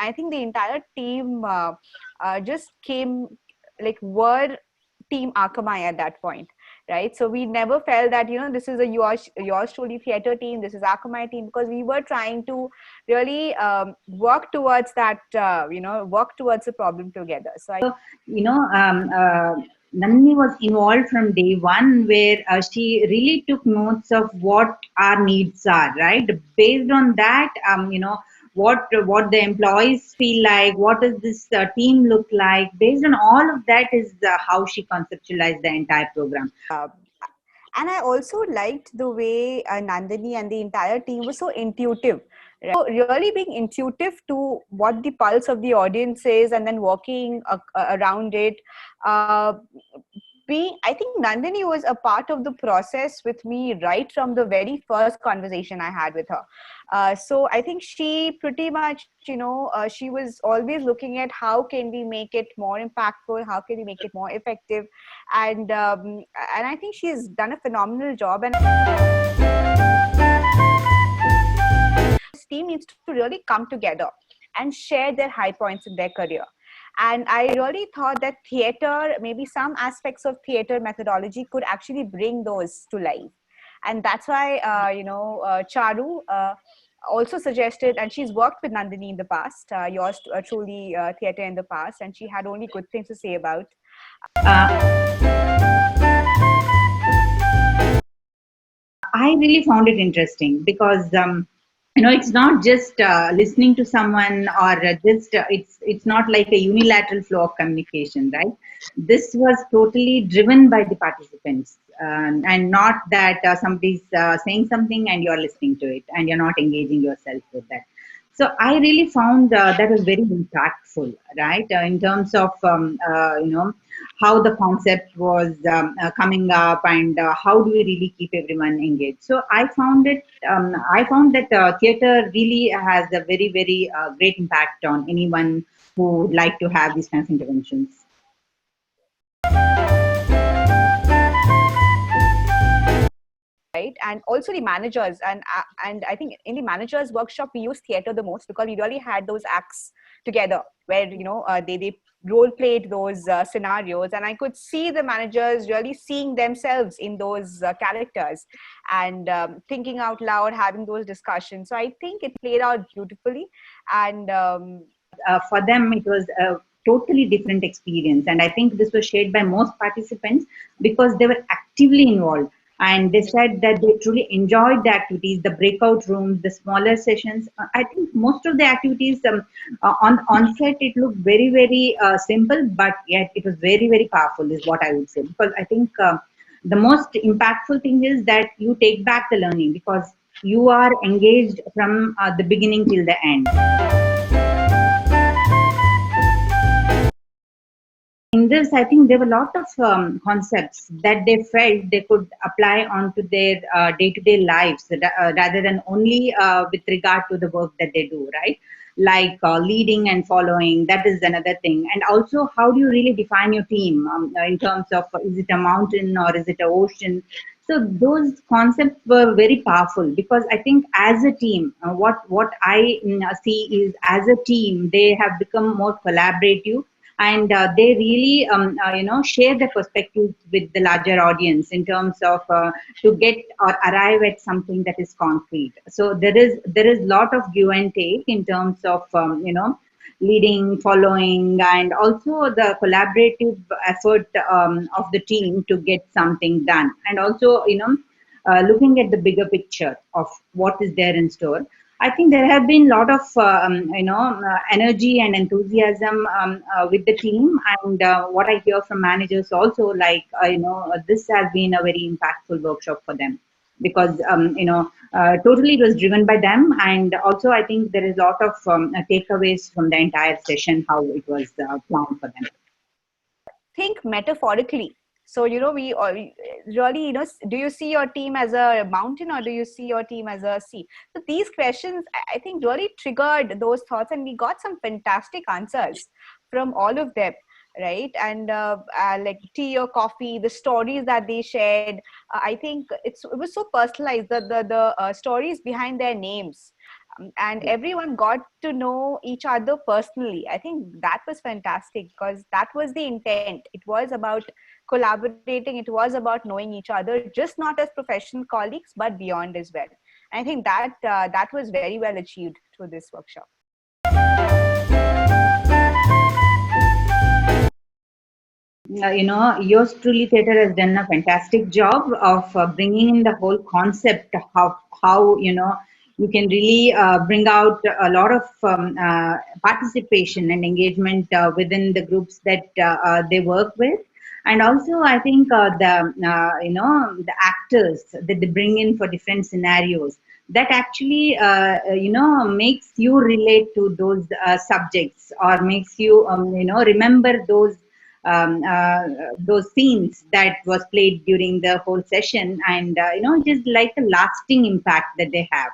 I think the entire team just came, like, were team Akamai at that point, right? So we never felt that, this is a yours truly theater team, this is Akamai team, because we were trying to really work towards that, work towards the problem together. So I you know, Nandini was involved from day one, where she really took notes of what our needs are, right? Based on that, what the employees feel like, what does this team look like? Based on all of that is how she conceptualized the entire program. and I also liked the way Nandini and the entire team was so intuitive. Right? So really being intuitive to what the pulse of the audience is, and then working around it. Uh, I think Nandini was a part of the process with me right from the very first conversation I had with her. So I think she pretty much, she was always looking at how can we make it more impactful, how can we make it more effective, and I think she's done a phenomenal job. And this team needs to really come together and share their high points in their career. And I really thought that theater, maybe some aspects of theater methodology could actually bring those to life. And that's why, Charu also suggested, and she's worked with Nandini in the past, yours truly theater in the past, and she had only good things to say about. I really found it interesting because it's not just listening to someone, or just it's not like a unilateral flow of communication, right? This was totally driven by the participants, and not that somebody's saying something and you're listening to it and you're not engaging yourself with that. So I really found that was very impactful, right? In terms of how the concept was coming up, and how do we really keep everyone engaged. So I found that theater really has a very, very great impact on anyone who would like to have these kinds of interventions. Right, and also the managers, and I think in the managers workshop we use theater the most, because we really had those acts together where they role played those scenarios, and I could see the managers really seeing themselves in those characters, and thinking out loud, having those discussions. So I think it played out beautifully. And For them, it was a totally different experience. And I think this was shared by most participants because they were actively involved. And they said that they truly enjoyed the activities, the breakout rooms, the smaller sessions. I think most of the activities on set, it looked very, very simple, but yet it was very, very powerful, is what I would say. Because I think the most impactful thing is that you take back the learning because you are engaged from the beginning till the end. In this, I think there were a lot of concepts that they felt they could apply onto their day-to-day lives, rather than only with regard to the work that they do, right? Like leading and following, that is another thing. And also, how do you really define your team in terms of is it a mountain or is it an ocean? So those concepts were very powerful because I think as a team, what I see is as a team, they have become more collaborative, and they really share their perspectives with the larger audience in terms of to get or arrive at something that is concrete. So there is lot of give and take in terms of leading, following, and also the collaborative effort of the team to get something done, and also looking at the bigger picture of what is there in store. I think there have been a lot of energy and enthusiasm with the team, and what I hear from managers also, like this has been a very impactful workshop for them because totally it was driven by them, and also I think there is a lot of takeaways from the entire session how it was planned for them. think metaphorically. So, we all really, do you see your team as a mountain, or do you see your team as a sea? So these questions, I think, really triggered those thoughts, and we got some fantastic answers from all of them. Right. And like tea or coffee, the stories that they shared, I think it was so personalized. The stories behind their names, and everyone got to know each other personally. I think that was fantastic because that was the intent. It was about collaborating, it was about knowing each other, just not as professional colleagues but beyond as well. I think that that was very well achieved through this workshop. Yours truly theater has done a fantastic job of bringing in the whole concept of how you can really bring out a lot of participation and engagement within the groups that they work with. And also I think the actors that they bring in for different scenarios, that actually makes you relate to those subjects, or makes you remember those scenes that was played during the whole session, and just like a lasting impact that they have.